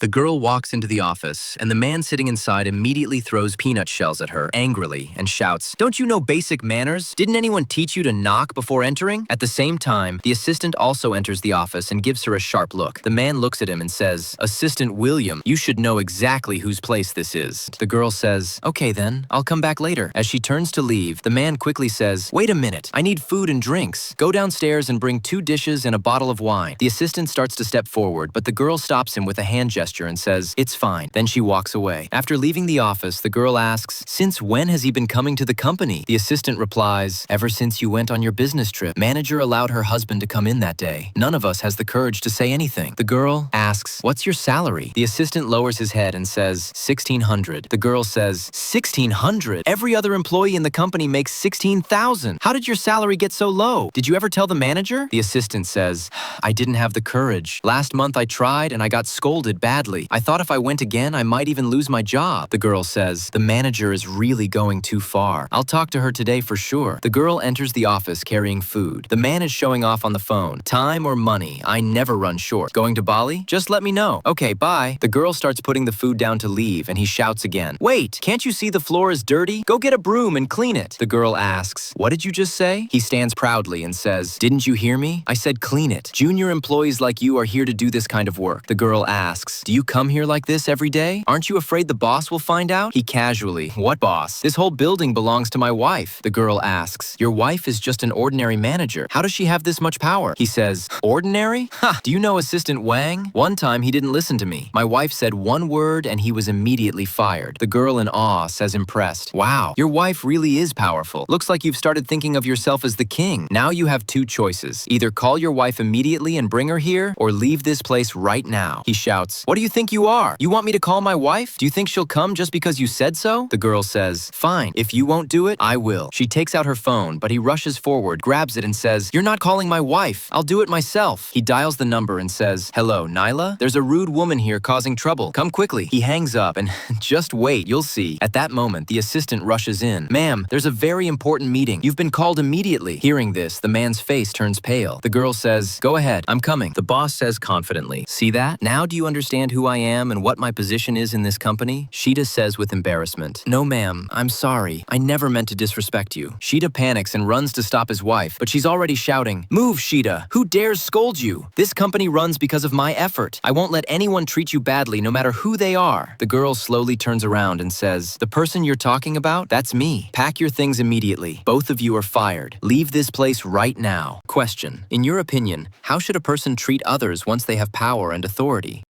The girl walks into the office, and the man sitting inside immediately throws peanut shells at her angrily and shouts, "Don't you know basic manners? Didn't anyone teach you to knock before entering?" At the same time, the assistant also enters the office and gives her a sharp look. The man looks at him and says, "Assistant William, you should know exactly whose place this is." The girl says, "Okay then, I'll come back later." As she turns to leave, the man quickly says, "Wait a minute, I need food and drinks. Go downstairs and bring 2 dishes and a bottle of wine." The assistant starts to step forward, but the girl stops him with a hand gesture and says, "It's fine." Then she walks away. After leaving the office, the girl asks, "Since when has he been coming to the company?" The assistant replies, "Ever since you went on your business trip. Manager allowed her husband to come in that day. None of us has the courage to say anything." The girl asks, "What's your salary?" The assistant lowers his head and says, "$1,600. The girl says, "$1,600? Every other employee in the company makes $16,000. How did your salary get so low? Did you ever tell the manager?" The assistant says, "I didn't have the courage. Last month I tried and I got scolded badly. I thought if I went again, I might even lose my job." The girl says, "The manager is really going too far. I'll talk to her today for sure." The girl enters the office carrying food. The man is showing off on the phone. "Time or money, I never run short. Going to Bali? Just let me know." "Okay, bye." The girl starts putting the food down to leave, and he shouts again, "Wait, can't you see the floor is dirty? Go get a broom and clean it." The girl asks, "What did you just say?" He stands proudly and says, "Didn't you hear me? I said clean it. Junior employees like you are here to do this kind of work." The girl asks, "Do you come here like this every day? Aren't you afraid the boss will find out?" He casually, "What boss? This whole building belongs to my wife." The girl asks, "Your wife is just an ordinary manager. How does she have this much power?" He says, "Ordinary? Ha! Do you know Assistant Wang? One time he didn't listen to me. My wife said one word and he was immediately fired." The girl in awe says, impressed, "Wow, your wife really is powerful. Looks like you've started thinking of yourself as the king. Now you have 2 choices. Either call your wife immediately and bring her here, or leave this place right now." He shouts, "What do you think you are? You want me to call my wife? Do you think she'll come just because you said so?" The girl says, "Fine, if you won't do it, I will." She takes out her phone, but he rushes forward, grabs it and says, "You're not calling my wife. I'll do it myself." He dials the number and says, "Hello, Nyla? There's a rude woman here causing trouble. Come quickly." He hangs up and just wait, you'll see. At that moment, the assistant rushes in. "Ma'am, there's a very important meeting. You've been called immediately." Hearing this, the man's face turns pale. The girl says, "Go ahead, I'm coming." The boss says confidently, "See that? Now do you understand who I am and what my position is in this company?" Sheeta says with embarrassment, "No ma'am, I'm sorry. I never meant to disrespect you." Sheeta panics and runs to stop his wife, but she's already shouting, "Move, Sheeta! Who dares scold you? This company runs because of my effort. I won't let anyone treat you badly no matter who they are." The girl slowly turns around and says, "The person you're talking about? That's me. Pack your things immediately. Both of you are fired. Leave this place right now." Question: in your opinion, how should a person treat others once they have power and authority?